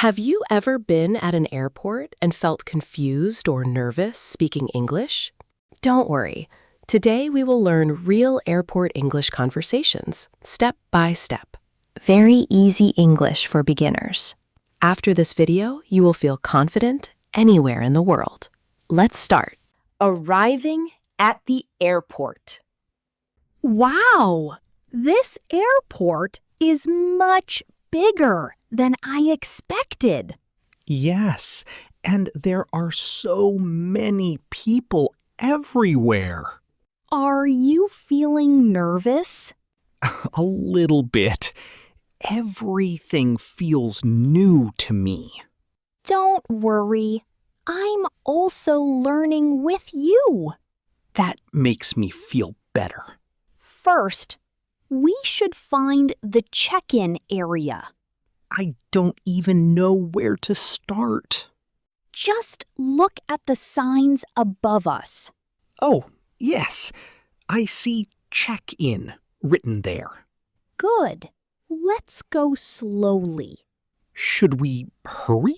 Have you ever been at an airport and felt confused or nervous speaking English? Don't worry. Today we will learn real airport English conversations, step by step. Very easy English for beginners. After this video, you will feel confident anywhere in the world. Let's start. Arriving at the airport. Wow! This airport is much bigger than I expected. Yes, and there are so many people everywhere. Are you feeling nervous? A little bit. Everything feels new to me. Don't worry. I'm also learning with you. That makes me feel better. First, we should find the check-in area. I don't even know where to start. Just look at the signs above us. Oh, yes. I see check-in written there. Good. Let's go slowly. Should we hurry?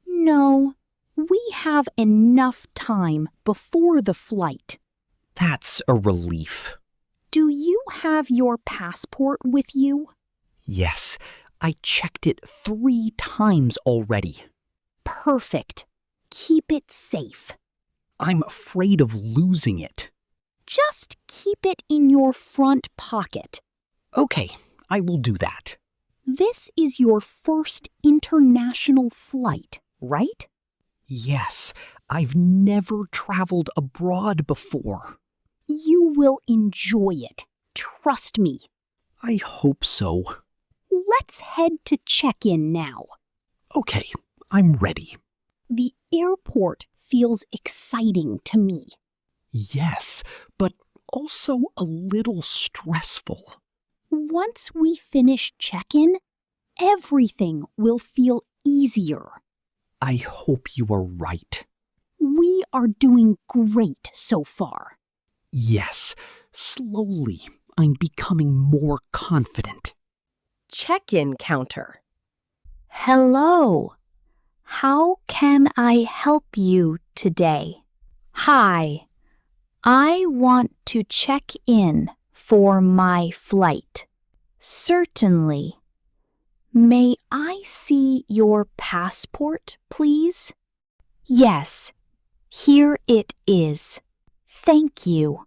No, we have enough time before the flight. That's a relief. Do you have your passport with you? Yes, I checked it 3 times already. Perfect. Keep it safe. I'm afraid of losing it. Just keep it in your front pocket. Okay, I will do that. This is your first international flight, right? Yes, I've never traveled abroad before. You will enjoy it. Trust me. I hope so. Let's head to check-in now. Okay, I'm ready. The airport feels exciting to me. Yes, but also a little stressful. Once we finish check-in, everything will feel easier. I hope you are right. We are doing great so far. Yes, slowly I'm becoming more confident. Check-in counter. Hello. How can I help you today? Hi. I want to check in for my flight. Certainly. May I see your passport, please? Yes. Here it is. Thank you.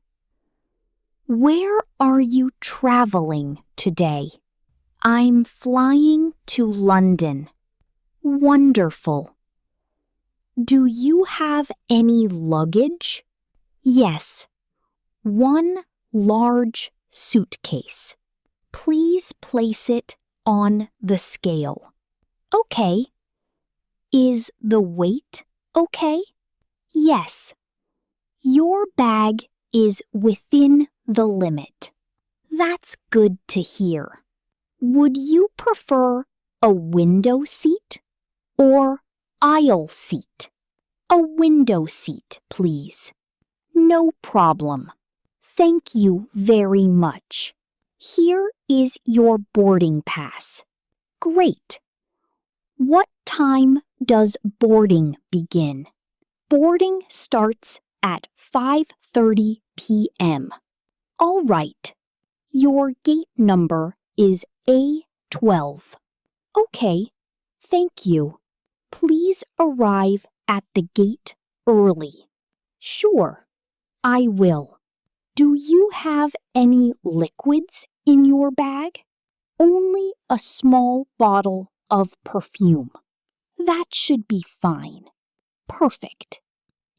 Where are you traveling today? I'm flying to London. Wonderful. Do you have any luggage? Yes. One large suitcase. Please place it on the scale. Okay. Is the weight okay? Yes. Your bag is within the limit. That's good to hear. Would you prefer a window seat or aisle seat? A window seat, please. No problem. Thank you very much. Here is your boarding pass. Great. What time does boarding begin? Boarding starts at 5:30 p.m. All right. Your gate number is A12. Okay. Thank you. Please arrive at the gate early. Sure, I will. Do you have any liquids in your bag? Only a small bottle of perfume. That should be fine. Perfect.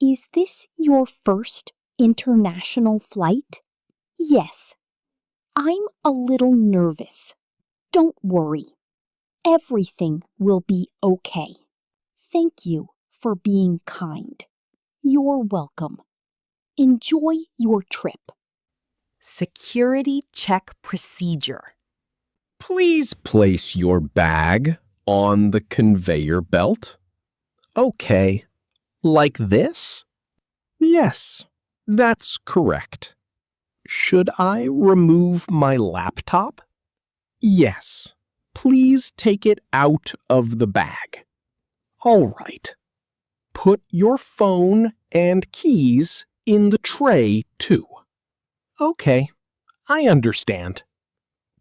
Is this your first international flight? Yes. I'm a little nervous. Don't worry. Everything will be okay. Thank you for being kind. You're welcome. Enjoy your trip. Security check procedure. Please place your bag on the conveyor belt. Okay, like this? Yes, that's correct. Should I remove my laptop? Yes, Please take it out of the bag. All right. Put your phone and keys in the tray, too. Okay, I understand.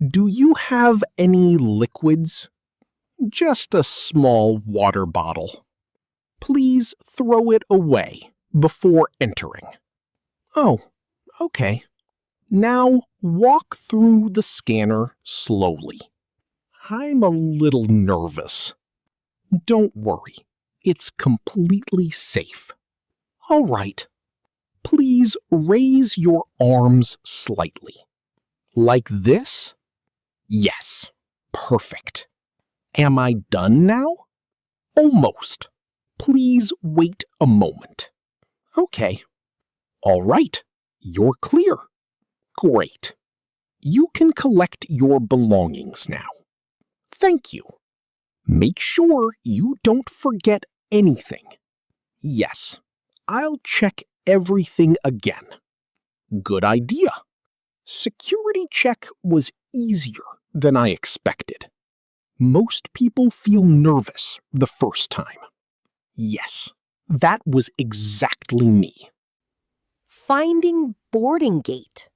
Do you have any liquids? Just a small water bottle. Please throw it away before entering. Oh, okay. Now walk through the scanner slowly. I'm a little nervous. Don't worry, it's completely safe. All right. Please raise your arms slightly. Like this? Yes, perfect. Am I done now? Almost. Please wait a moment. Okay. All right, you're clear. Great. You can collect your belongings now. Thank you. Make sure you don't forget anything. Yes, I'll check everything again. Good idea. Security check was easier than I expected. Most people feel nervous the first time. Yes, that was exactly me. Finding boarding gate.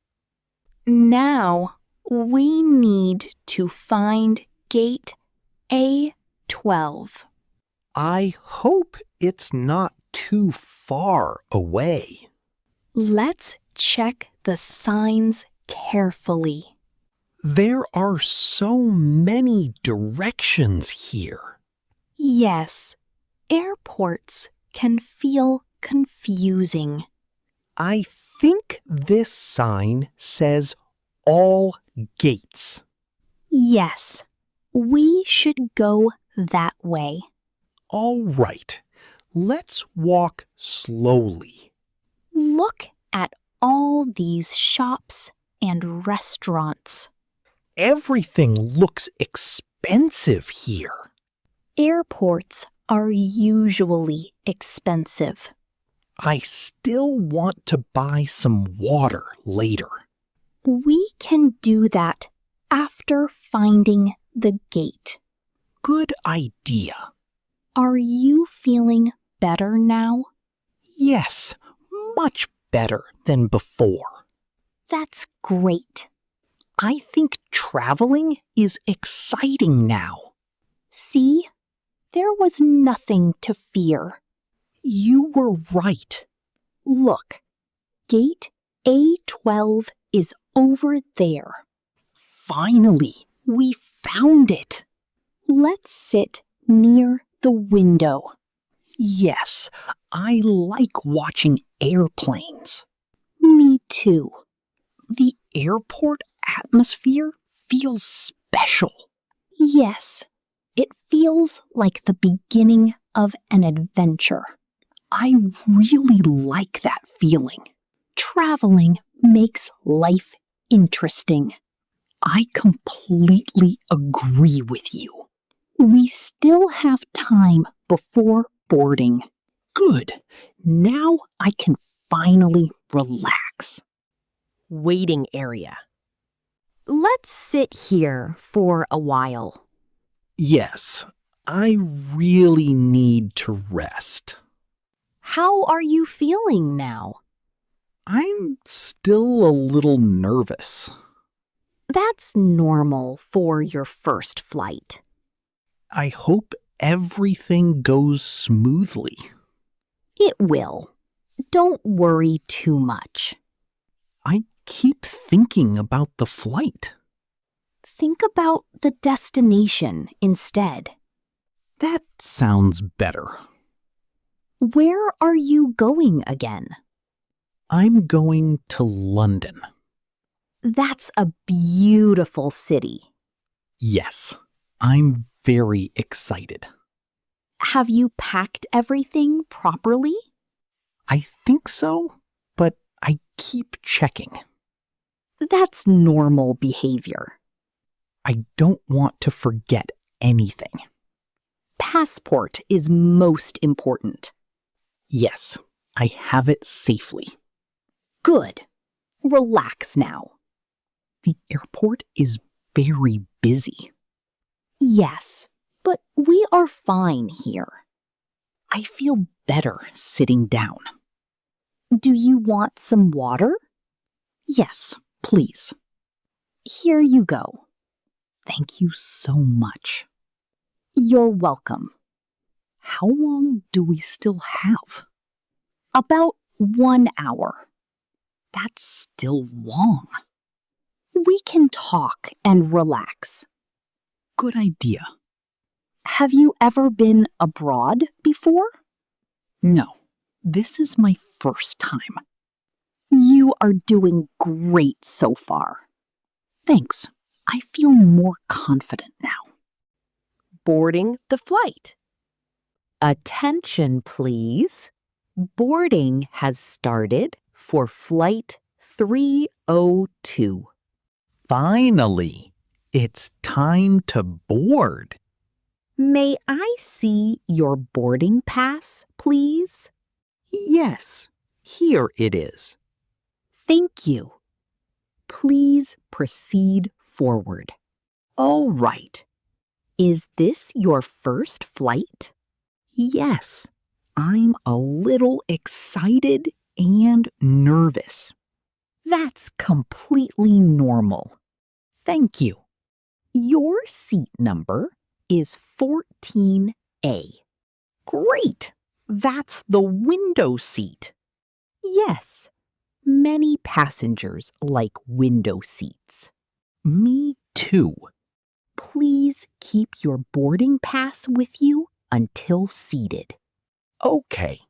Now we need to find gate A12. I hope it's not too far away. Let's check the signs carefully. There are so many directions here. Yes, airports can feel confusing. I think this sign says all gates. Yes, we should go that way. All right, let's walk slowly. Look at all these shops and restaurants. Everything looks expensive here. Airports are usually expensive. I still want to buy some water later. We can do that after finding the gate. Good idea. Are you feeling better now? Yes, much better than before. That's great. I think traveling is exciting now. See? There was nothing to fear. You were right. Look, gate A12 is over there. Finally, we found it. Let's sit near the window. Yes, I like watching airplanes. Me too. The airport atmosphere feels special. Yes, it feels like the beginning of an adventure. I really like that feeling. Traveling makes life interesting. I completely agree with you. We still have time before boarding. Good. Now I can finally relax. Waiting area. Let's sit here for a while. Yes, I really need to rest. How are you feeling now? I'm still a little nervous. That's normal for your first flight. I hope everything goes smoothly. It will. Don't worry too much. I keep thinking about the flight. Think about the destination instead. That sounds better. Where are you going again? I'm going to London. That's a beautiful city. Yes, I'm very excited. Have you packed everything properly? I think so, but I keep checking. That's normal behavior. I don't want to forget anything. Passport is most important. Yes, I have it safely. Good. Relax now. The airport is very busy. Yes, but we are fine here. I feel better sitting down. Do you want some water? Yes, please. Here you go. Thank you so much. You're welcome. How long do we still have? About 1 hour. That's still long. We can talk and relax. Good idea. Have you ever been abroad before? No, this is my first time. You are doing great so far. Thanks. I feel more confident now. Boarding the flight. Attention, please. Boarding has started for Flight 302. Finally, it's time to board. May I see your boarding pass, please? Yes, here it is. Thank you. Please proceed forward. All right. Is this your first flight? Yes, I'm a little excited and nervous. That's completely normal. Thank you. Your seat number is 14A. Great. That's the window seat. Yes, many passengers like window seats. Me too. Please keep your boarding pass with you until seated. Okay,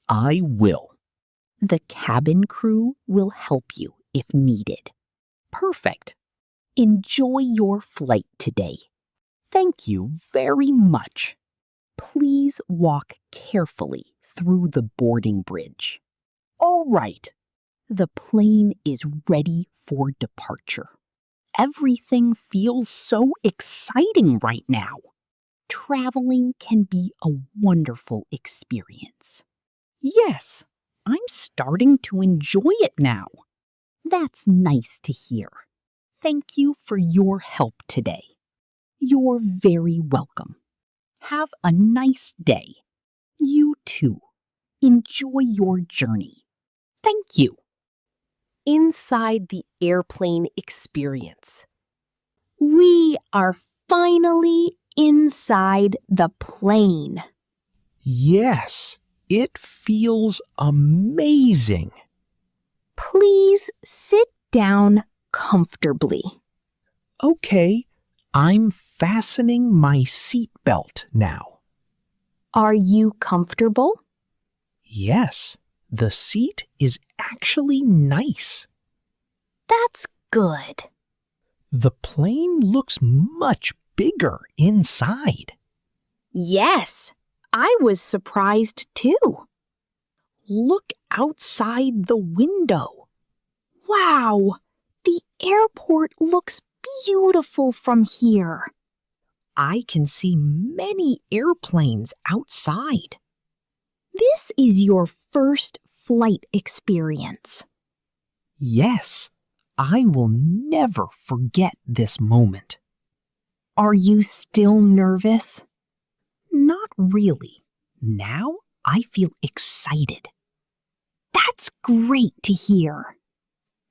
I will. The cabin crew will help you if needed. Perfect. Enjoy your flight today. Thank you very much. Please walk carefully through the boarding bridge. All right. The plane is ready for departure. Everything feels so exciting right now. Traveling can be a wonderful experience. Yes, I'm starting to enjoy it now. That's nice to hear. Thank you for your help today. You're very welcome. Have a nice day. You too. Enjoy your journey. Thank you. Inside the airplane experience. We are finally inside the plane. Yes, it feels amazing. Please sit down comfortably. Okay, I'm fastening my seatbelt now. Are you comfortable? Yes, the seat is actually nice. That's good. The plane looks much bigger inside. Yes, I was surprised too. Look outside the window. Wow, the airport looks beautiful from here. I can see many airplanes outside. This is your first flight experience. Yes, I will never forget this moment. Are you still nervous? Not really. Now I feel excited. That's great to hear.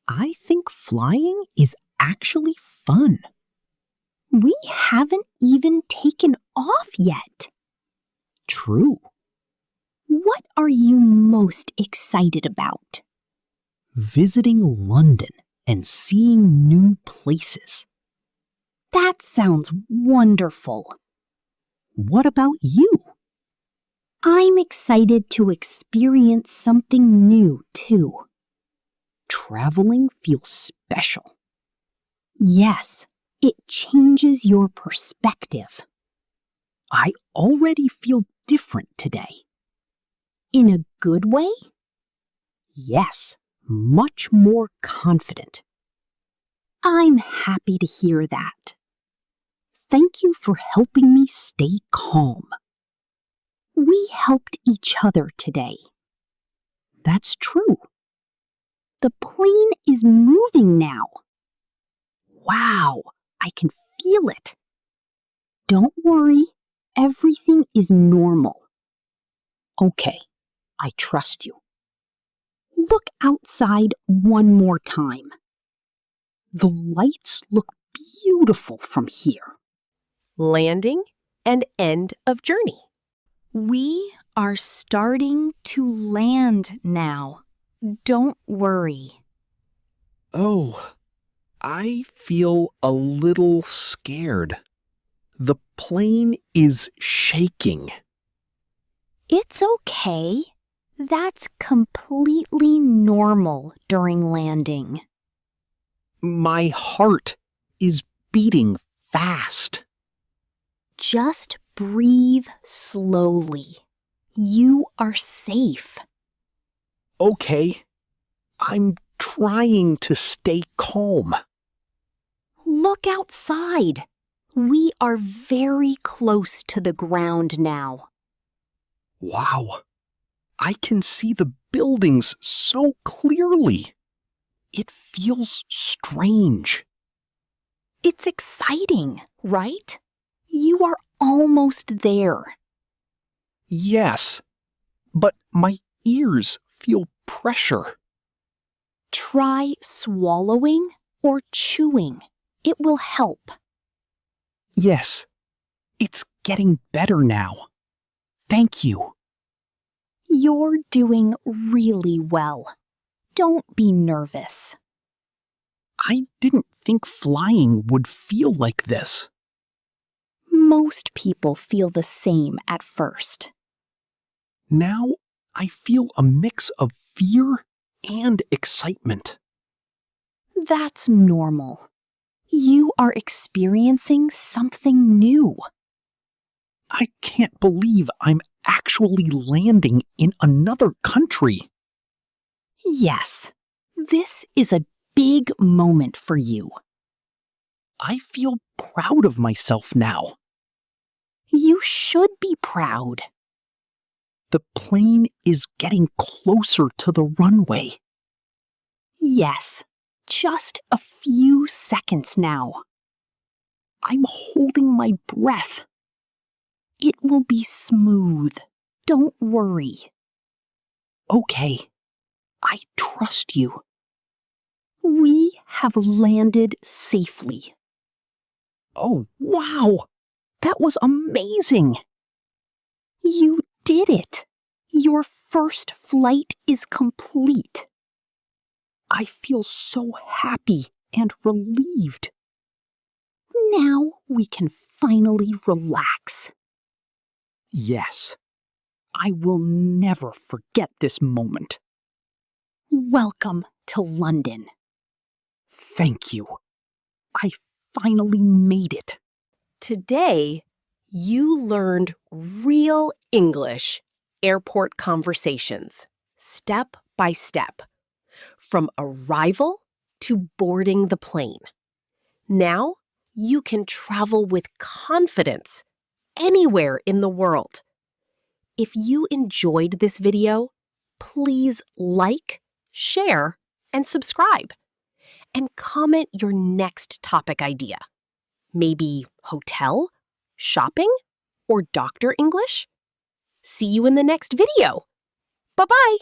I think flying is actually fun. We haven't even taken off yet. True. What are you most excited about? Visiting London and seeing new places. That sounds wonderful. What about you? I'm excited to experience something new too. Traveling feels special. Yes, it changes your perspective. I already feel different today. In a good way? Yes, much more confident. I'm happy to hear that. Thank you for helping me stay calm. We helped each other today. That's true. The plane is moving now. Wow, I can feel it. Don't worry, everything is normal. Okay, I trust you. Look outside one more time. The lights look beautiful from here. Landing and end of journey. We are starting to land now. Don't worry. Oh, I feel a little scared. The plane is shaking. It's okay. That's completely normal during landing. My heart is beating fast. Just breathe slowly. You are safe. Okay, I'm trying to stay calm. Look outside. We are very close to the ground now. Wow, I can see the buildings so clearly. It feels strange. It's exciting, right? You are almost there. Yes, but my ears feel pressure. Try swallowing or chewing. It will help. Yes, it's getting better now. Thank you. You're doing really well. Don't be nervous. I didn't think flying would feel like this. Most people feel the same at first. Now I feel a mix of fear and excitement. That's normal. You are experiencing something new. I can't believe I'm actually landing in another country. Yes, this is a big moment for you. I feel proud of myself now. You should be proud. The plane is getting closer to the runway. Yes, just a few seconds now. I'm holding my breath. It will be smooth. Don't worry. Okay, I trust you. We have landed safely. Oh, wow! That was amazing! You did it. Your first flight is complete. I feel so happy and relieved. Now we can finally relax. Yes, I will never forget this moment. Welcome to London. Thank you. I finally made it. Today, you learned real English airport conversations, step by step, from arrival to boarding the plane. Now, you can travel with confidence anywhere in the world. If you enjoyed this video, please like, share, and subscribe. And comment your next topic idea. Maybe hotel, shopping, or doctor English? See you in the next video. Bye-bye.